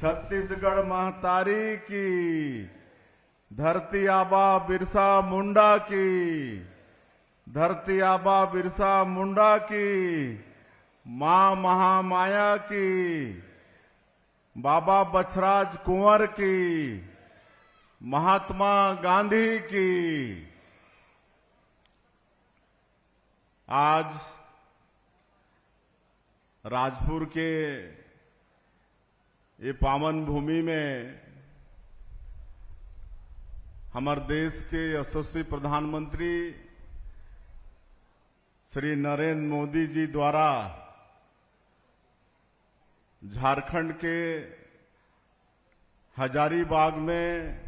छत्तीसगढ़ महतारी की, धरती आबा बिरसा मुंडा की, धरती आबा बिरसा मुंडा की, मां महामाया की, बाबा बछराज कुंवर की, महात्मा गांधी की। आज राजपुर के ये पावन भूमि में हमारे देश के यशस्वी प्रधानमंत्री श्री नरेंद्र मोदी जी द्वारा झारखंड के हजारीबाग में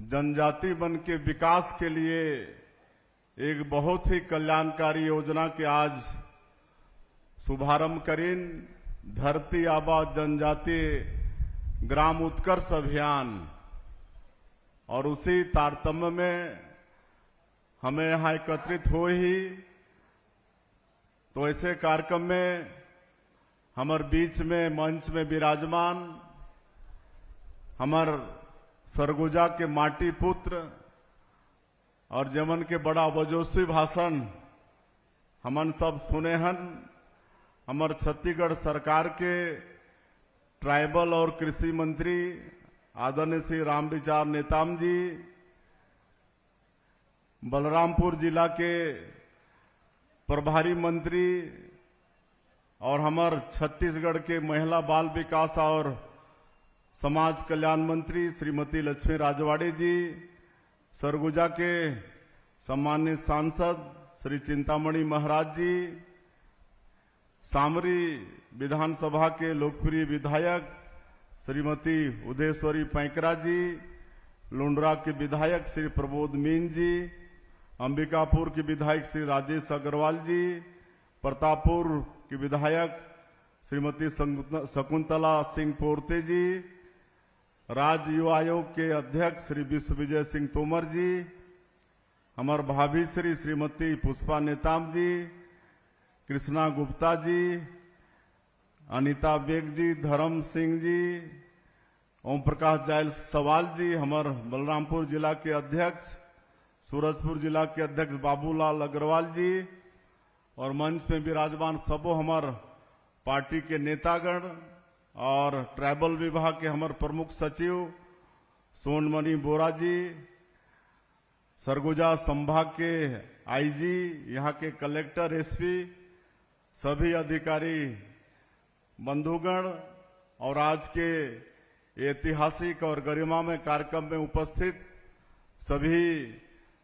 जनजाति वन के विकास के लिए एक बहुत ही कल्याणकारी योजना के आज शुभारंभ करें। धरती आबा जनजाति ग्राम उत्कर्ष अभियान, और उसी तारतम्य में हमें यहाँ एकत्रित हो ही तो ऐसे कार्यक्रम में हमारे बीच में मंच में विराजमान हमार सरगुजा के माटी पुत्र और जमन के बड़ा वजोस्वी भाषण हमन सब सुने हन। हमार छत्तीसगढ़ सरकार के ट्राइबल और कृषि मंत्री आदरणीय श्री रामविचार नेताम जी, बलरामपुर जिला के प्रभारी मंत्री और हमार छत्तीसगढ़ के महिला बाल विकास और समाज कल्याण मंत्री श्रीमती लक्ष्मी राजवाड़े जी, सरगुजा के सम्मानित सांसद श्री चिंतामणि महाराज जी, सामरी विधानसभा के लोकप्रिय विधायक श्रीमती उदयश्वरी पैंकरा जी, लुंडरा के विधायक श्री प्रबोध मीन जी, अंबिकापुर के विधायक श्री राजेश अग्रवाल जी, प्रतापपुर के विधायक श्रीमती शकुंतला सिंह पोर्ते जी, राज्य युवा आयोग के अध्यक्ष श्री विश्वविजय सिंह तोमर जी, हमार भाभी श्रीमती पुष्पा नेताम जी, कृष्णा गुप्ता जी, अनीता बेग जी, धर्म सिंह जी, ओम प्रकाश जायल सवाल जी, हमार बलरामपुर जिला के अध्यक्ष, सूरजपुर जिला के अध्यक्ष बाबूलाल अग्रवाल जी, और मंच में विराजमान सबो हमार पार्टी के नेतागण और ट्राइबल विभाग के हमार प्रमुख सचिव सोनमणि बोरा जी, सरगुजा संभाग के आईजी, यहाँ के कलेक्टर, एसपी, सभी अधिकारी बंधुगण और आज के ऐतिहासिक और गरिमामय कार्यक्रम में उपस्थित सभी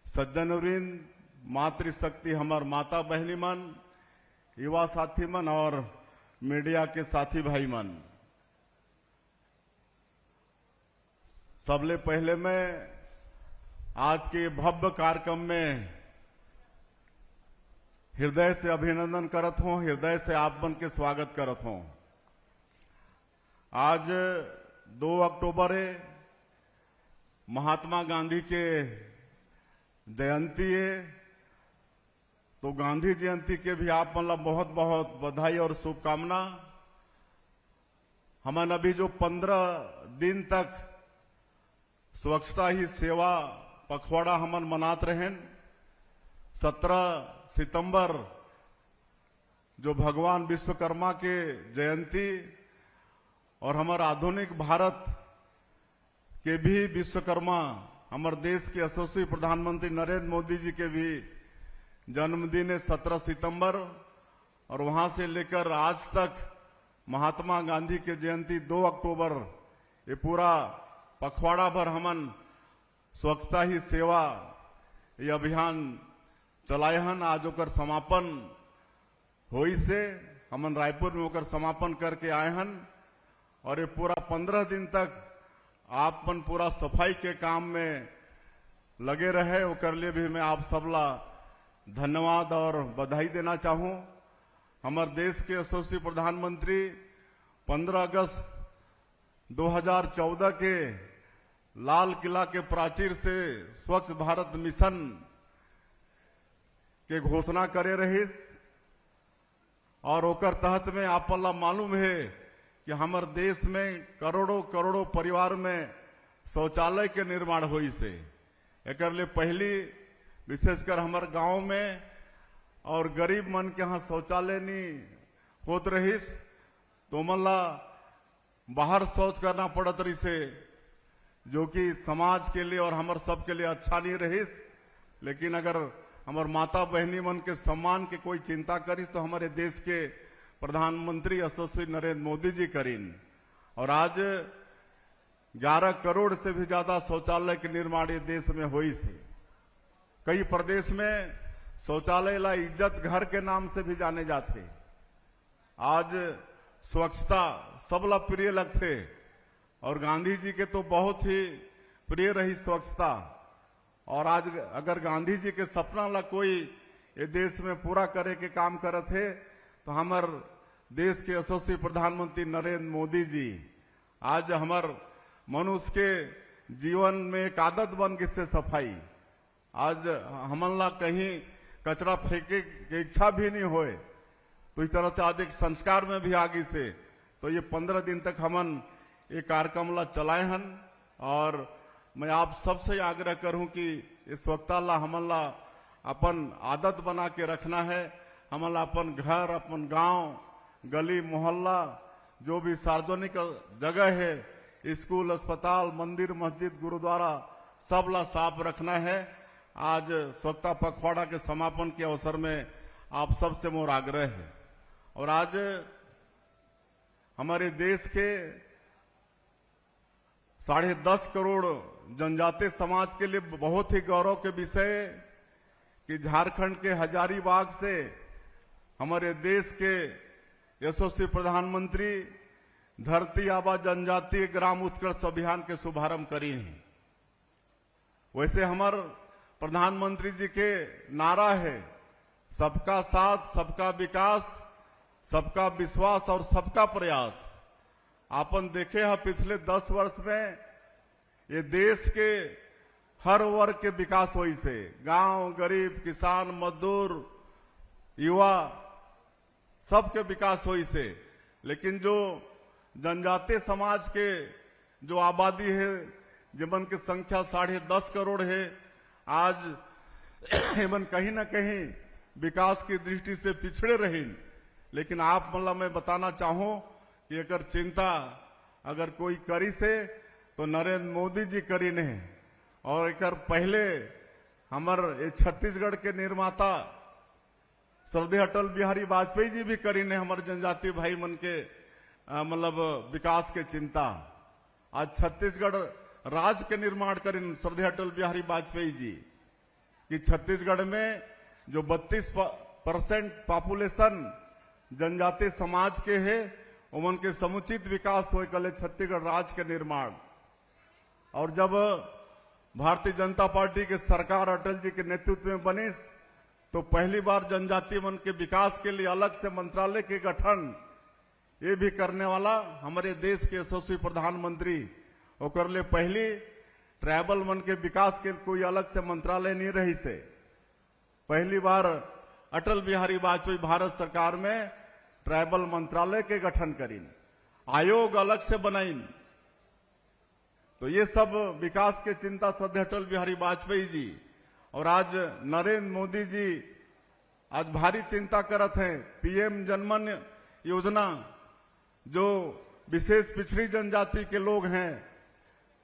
सज्जनवृंद, मातृशक्ति हमार माता बहनी मन, युवा साथी मन और मीडिया के साथी भाई मन, सबले पहले मैं आज के भव्य कार्यक्रम में हृदय से अभिनंदन करत हूं, हृदय से आप बन के स्वागत करत हूं। आज 2 अक्टूबर है, महात्मा गांधी के जयंती है, तो गांधी जयंती के भी आप मतलब बहुत बहुत बधाई और शुभकामना। हमन अभी जो 15 दिन तक स्वच्छता ही सेवा पखवाड़ा हमन मनात रहें, 17 सितंबर जो भगवान विश्वकर्मा के जयंती और हमारा आधुनिक भारत के भी विश्वकर्मा हमारे देश के यशस्वी प्रधानमंत्री नरेंद्र मोदी जी के भी जन्मदिन है 17 सितंबर, और वहां से लेकर आज तक महात्मा गांधी के जयंती 2 अक्टूबर, ये पूरा पखवाड़ा भर हमन स्वच्छता ही सेवा ये अभियान चलाए हन। आज ओकर समापन होई से हमन रायपुर में ओकर समापन करके आए हन, और ये पूरा 15 दिन तक आपन पूरा सफाई के काम में लगे रहे, ओकर लिए भी मैं आप सबला धन्यवाद और बधाई देना चाहूं। हमारे देश के यशस्वी प्रधानमंत्री 15 अगस्त 2014 के लाल किला के प्राचीर से स्वच्छ भारत मिशन के घोषणा करे रहिस, और ओकर तहत में आप पल्ला मालूम है कि हमार देश में करोड़ों करोड़ों परिवार में शौचालय के निर्माण हुई से एकर ले पहली विशेषकर हमार गांव में और गरीब मन के यहाँ शौचालय नहीं होत रहीस तो मल्ला बाहर शौच करना पड़त रही से जो कि समाज के लिए और हमार सब के लिए अच्छा नहीं रहीस। लेकिन अगर हमार माता बहनी मन के सम्मान के कोई चिंता करीस तो हमारे देश के प्रधानमंत्री यशस्वी नरेंद्र मोदी जी करीन और आज 11 करोड़ से भी ज्यादा शौचालय के निर्माण ये देश में हुई से। कई प्रदेश में शौचालय ला इज्जत घर के नाम से भी जाने जाते। आज स्वच्छता सबला प्रिय लगते और गांधी जी के तो बहुत ही प्रिय रही स्वच्छता। और आज अगर गांधी जी के सपना ला कोई ये देश में पूरा करे के काम करत है तो हमार देश के यशस्वी प्रधानमंत्री नरेंद्र मोदी जी आज हमार मनुष्य के जीवन में एक आदत बन गई से सफाई। आज हमन ला कहीं कचरा फेंके की इच्छा भी नहीं होए तो इस तरह से आज एक संस्कार में भी आगे से तो ये 15 दिन तक हमन ये कार्यक्रम ला चलाए हन। और मैं आप सबसे आग्रह करूं कि इस स्वच्छता ला हमन ला अपन आदत बना के रखना है। हमन ला अपन घर अपन गांव गली मोहल्ला जो भी सार्वजनिक जगह है स्कूल अस्पताल मंदिर मस्जिद गुरुद्वारा सब ला साफ रखना है। आज स्वच्छता पखवाड़ा के समापन के अवसर में आप सबसे मोर आग्रह है। और आज हमारे देश के 10.5 करोड़ जनजातीय समाज के लिए बहुत ही गौरव के विषय कि झारखंड के हजारीबाग से हमारे देश के यशस्वी प्रधानमंत्री धरती आबा जनजातीय ग्राम उत्कर्ष अभियान के शुभारंभ करी हैं। वैसे हमार प्रधानमंत्री जी के नारा है सबका साथ सबका विकास सबका विश्वास और सबका प्रयास। आपन देखे हैं पिछले 10 वर्ष में ये देश के हर वर्ग के विकास हुई से गांव गरीब किसान मजदूर युवा सबके विकास हुई से। लेकिन जो जनजातीय समाज के जो आबादी है जिमन की संख्या 10.5 करोड़ है आज एमन कहीं ना कहीं विकास की दृष्टि से पिछड़े रहे। लेकिन आप मतलब मैं बताना चाहूं कि अगर चिंता अगर कोई करी से तो नरेंद्र मोदी जी करी ने और एक पहले हमार छत्तीसगढ़ के निर्माता श्रद्धेय अटल बिहारी वाजपेयी जी भी करी ने हमारे जनजातीय भाई मन के मतलब विकास के चिंता। आज छत्तीसगढ़ राज्य के निर्माण करें श्रद्धेय अटल बिहारी वाजपेयी जी कि छत्तीसगढ़ में जो 32% पॉपुलेशन जनजातीय समाज के है उमन के समुचित विकास हो कल छत्तीसगढ़ राज्य के निर्माण। और जब भारतीय जनता पार्टी के सरकार अटल जी के नेतृत्व में बनी तो पहली बार जनजातीय मन के विकास के लिए अलग से मंत्रालय के गठन ये भी करने वाला हमारे देश के यशस्वी प्रधानमंत्री ओकर ले पहली ट्राइबल मन के विकास के कोई अलग से मंत्रालय नहीं रही से पहली बार अटल बिहारी वाजपेयी भारत सरकार में ट्राइबल मंत्रालय के गठन करीन आयोग अलग से बनाइन। तो ये सब विकास के चिंता श्रद्धेय अटल बिहारी वाजपेयी जी और आज नरेंद्र मोदी जी आज भारी चिंता करत हैं। पीएम जनमन योजना जो विशेष पिछड़ी जनजाति के लोग हैं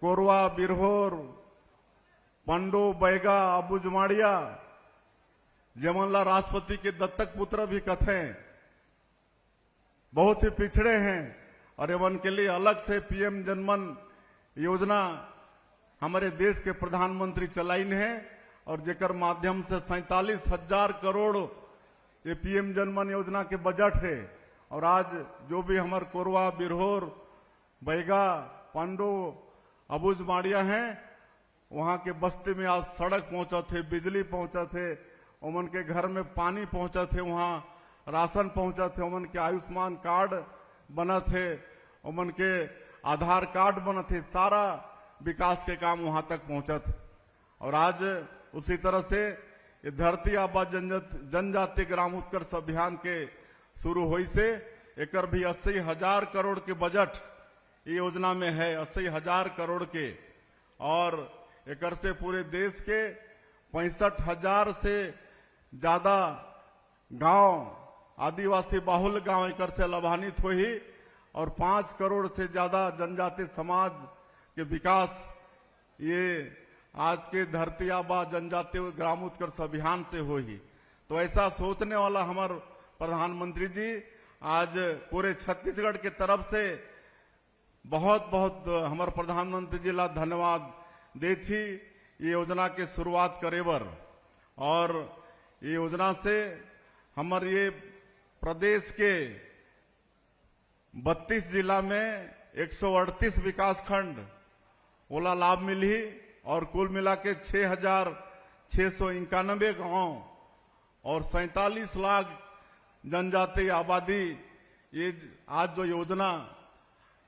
कोरवा बिरहोर पंडो बैगा अबुजमाड़िया जमनला राष्ट्रपति के दत्तक पुत्र भी कथे बहुत ही पिछड़े हैं और एवं के लिए अलग से पीएम जनमन योजना हमारे देश के प्रधानमंत्री चलाइन है और जेकर माध्यम से 47,000 करोड़ ये पीएम जनमन योजना के बजट है। और आज जो भी हमारे कोरवा बिरहोर बैगा पांडो अबुजमाड़िया हैं वहां के बस्ती में आज सड़क पहुंचा थे बिजली पहुंचा थे उमन के घर में पानी पहुंचा थे वहां राशन पहुंचा थे उमन के आयुष्मान कार्ड बना थे उमन के आधार कार्ड बना थे सारा विकास के काम वहां तक पहुंचा थे। और आज उसी तरह से ये धरती आबा जनजातीय ग्राम उत्कर्ष अभियान के शुरू हुई से एकर भी 80,000 करोड़ के बजट ये योजना में है, 80,000 करोड़ के। और एकर से पूरे देश के 65,000 से ज्यादा गांव, आदिवासी बाहुल गांव एकर से लाभान्वित हुई और 5 करोड़ से ज्यादा जनजाति समाज के विकास ये आज के धरती आबा जनजाति ग्राम उत्कर्ष अभियान से हुई। तो ऐसा सोचने वाला हमारे प्रधानमंत्री जी आज पूरे छत्तीसगढ़ के तरफ से बहुत बहुत हमारे प्रधानमंत्री जी ला धन्यवाद दे थी ये योजना के शुरुआत करे बर। और ये योजना से हमारे ये प्रदेश के 32 जिला में 138 विकास खंड ओला लाभ मिली और कुल मिला के 6,691 गांव और 47 लाख जनजाति आबादी ये आज जो योजना,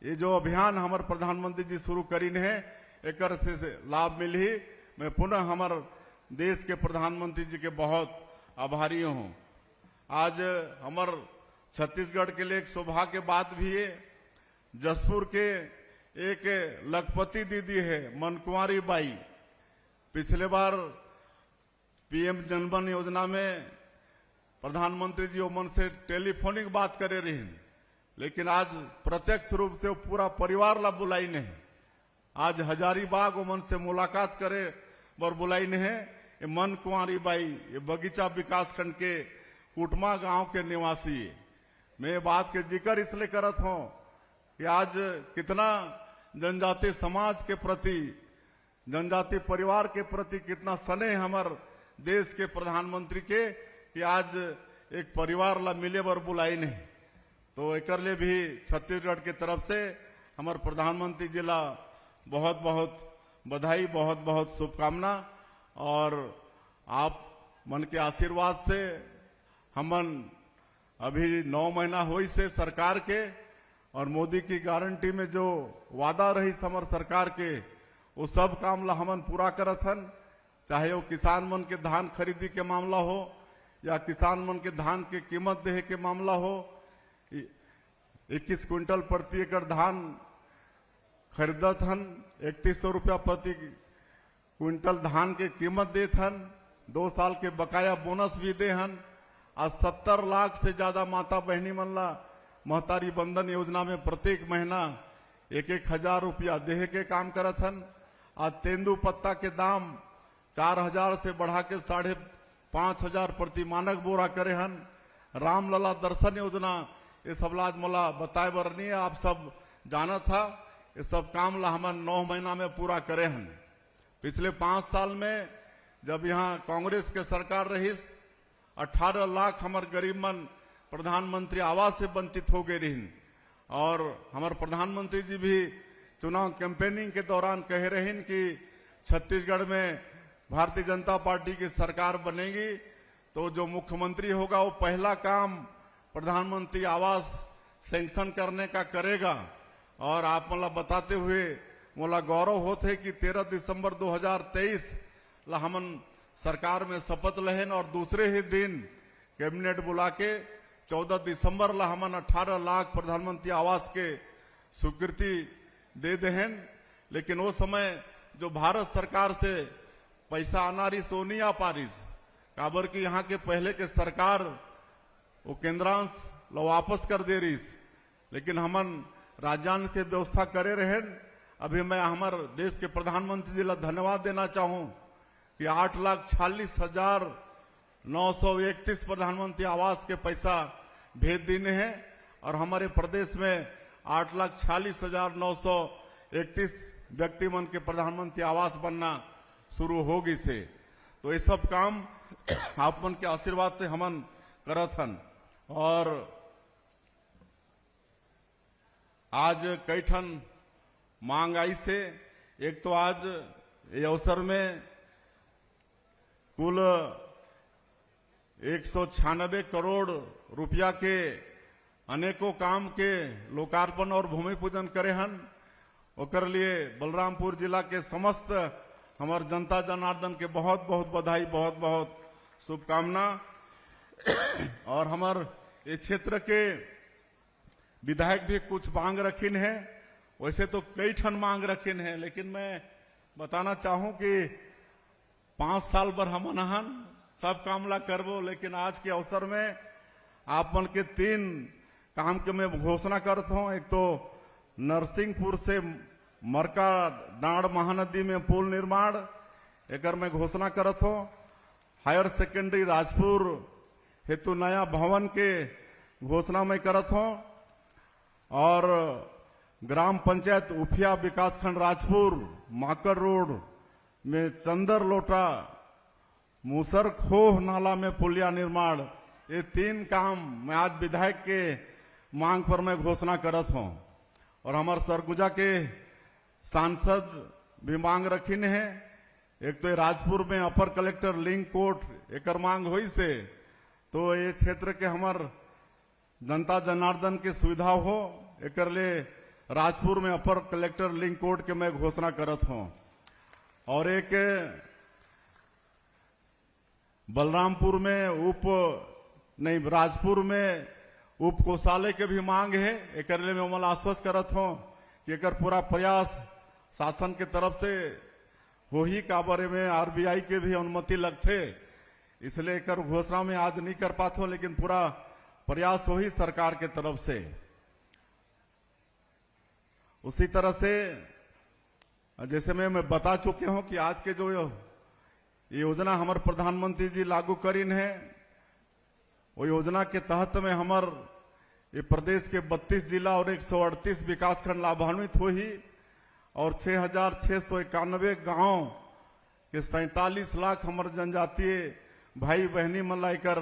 ये जो अभियान हमारे प्रधानमंत्री जी शुरू करीन है एकर से लाभ मिली। मैं पुनः हमारे देश के प्रधानमंत्री जी के बहुत आभारी हूं। आज हमारे छत्तीसगढ़ के लिए एक सौभाग्य बात भी है, जसपुर के एक लखपति दीदी है मनकुंवारी बाई, पिछले बार पीएम जनधन योजना में प्रधानमंत्री जी ओमन से टेलीफोनिक बात करे रही, लेकिन आज प्रत्यक्ष रूप से वो पूरा परिवार ला बुलाई नहीं। आज हजारीबाग ओमन से मुलाकात करे और बुलाई नहीं है। ये मन कुंवारी बाई ये बगीचा विकास खंड के कुटमा गांव के निवासी है। मैं बात के जिक्र इसलिए करत हूं कि आज कितना जनजाति समाज के प्रति, जनजाति परिवार के प्रति कितना स्नेह हमारे देश के प्रधानमंत्री के कि आज एक परिवार ला मिले बर बुलाई नहीं। तो एकर लिए भी छत्तीसगढ़ के तरफ से हमारे प्रधानमंत्री जी ला बहुत बहुत बधाई, बहुत बहुत शुभकामना। और आप मन के आशीर्वाद से हमन अभी 9 महीना हुई से सरकार के और मोदी की गारंटी में जो वादा रही समर सरकार के वो सब काम ला हमन पूरा करत हन। चाहे वो किसान मन के धान खरीदी के मामला हो या किसान मन के धान के कीमत देहे के मामला हो। 21 क्विंटल प्रति एकड़ धान खरीदत हन, 3100 रुपया प्रति क्विंटल धान के कीमत देत हन, 2 साल के बकाया बोनस भी दे हन। आज 70 लाख से ज्यादा माता बहनी मन ला महतारी बंधन योजना में प्रत्येक महीना 1,000 रुपया देहे के काम करत हन। आज तेंदू पत्ता के दाम 4,000 से बढ़ा के 5,500 प्रति मानक बोरा करे हन। रामलला दर्शन योजना ये सब लाज मला बताए बर नहीं है, आप सब जाना था। ये सब काम ला हमन 9 महीना में पूरा करे हन। पिछले 5 साल में जब यहाँ कांग्रेस के सरकार रही 18 लाख हमारे गरीब मन प्रधानमंत्री आवास से वंचित हो गए रही। और हमारे प्रधानमंत्री जी भी चुनाव कैंपेनिंग के दौरान कह रहे हैं कि छत्तीसगढ़ में भारतीय जनता पार्टी की सरकार बनेगी तो जो मुख्यमंत्री होगा वो पहला काम प्रधानमंत्री आवास सैंक्शन करने का करेगा। और आप मतलब बताते हुए मोला गौरव होते है कि 13 दिसंबर 2023 ला हमन सरकार में शपथ लेहन और दूसरे ही दिन कैबिनेट बुला के 14 दिसंबर ला हमन 18 लाख प्रधानमंत्री आवास के स्वीकृति दे देहन। लेकिन वो समय जो भारत सरकार से पैसा आना रही सो नहीं आ पारिस, काबर की यहाँ के पहले के सरकार वो केंद्रांश लो वापस कर दे रही। लेकिन हमन राज्यांश के व्यवस्था करे रहें। अभी मैं हमारे देश के प्रधानमंत्री जी ला धन्यवाद देना चाहूं कि 8,46,931 प्रधानमंत्री आवास के पैसा भेज देने हैं और हमारे प्रदेश में 8,46,931 व्यक्ति मन के प्रधानमंत्री आवास बनना शुरू होगी से। तो ये सब काम आप मन के आशीर्वाद से हमन करत हन। और आज कई ठन मांग आई से, एक तो आज ये अवसर में कुल 196 करोड़ रुपया के अनेकों काम के लोकार्पण और भूमि पूजन करे हन। ओकर लिए बलरामपुर जिला के समस्त हमार जनता जनार्दन के बहुत बहुत बधाई, बहुत बहुत शुभकामना। और हमार ये क्षेत्र के विधायक भी कुछ मांग रखिन है। वैसे तो कई ठन मांग रखिन है, लेकिन मैं बताना चाहूं कि 5 साल भर हम अनहन सब काम ला करबो, लेकिन आज के अवसर में आप मन के 3 काम के मैं घोषणा करता हूं। एक तो नरसिंहपुर से मरका डांड महानदी में पुल निर्माण, एक मैं घोषणा करत हूं। हायर सेकेंडरी राजपुर हेतु नया भवन के घोषणा मैं करत हूं। और ग्राम पंचायत उफिया विकासखंड राजपुर माकर रोड में चंदर लोटा मूसर खोह नाला में पुलिया निर्माण, ये 3 काम मैं आज विधायक के मांग पर मैं घोषणा करत हूं। और हमारे सरगुजा के सांसद भी मांग रखिन है। एक तो राजपुर में अपर कलेक्टर लिंक कोर्ट एक मांग हुई से, तो ये क्षेत्र के हमार जनता जनार्दन की सुविधा हो, एक राजपुर में अपर कलेक्टर लिंक कोर्ट के मैं घोषणा करत हूं। और एक बलरामपुर में राजपुर में उप कोषालय के भी मांग है। एक में मैं आश्वस्त करत हूं कि एक पूरा प्रयास शासन के तरफ से हो ही का बारे में आरबीआई के भी अनुमति लगते, इसलिए एक घोषणा में आज नहीं कर पाता हूं, लेकिन पूरा प्रयास हो ही सरकार के तरफ से। उसी तरह से जैसे मैं बता चुके हूं कि आज के जो योजना हमारे प्रधानमंत्री जी लागू करीन है, वो योजना के तहत में हमार ये प्रदेश के 32 जिला और 138 विकासखंड लाभान्वित हो ही, और 6,691 गांव के 47 लाख हमारे जनजातीय भाई बहनी मन लाकर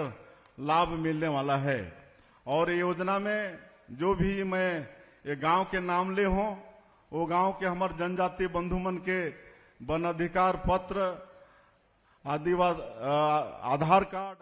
लाभ मिलने वाला है। और ये योजना में जो भी मैं ये गांव के नाम ले हों, वो गांव के हमारे जनजातीय बंधु मन के वन अधिकार पत्र, आदिवासी आधार कार्ड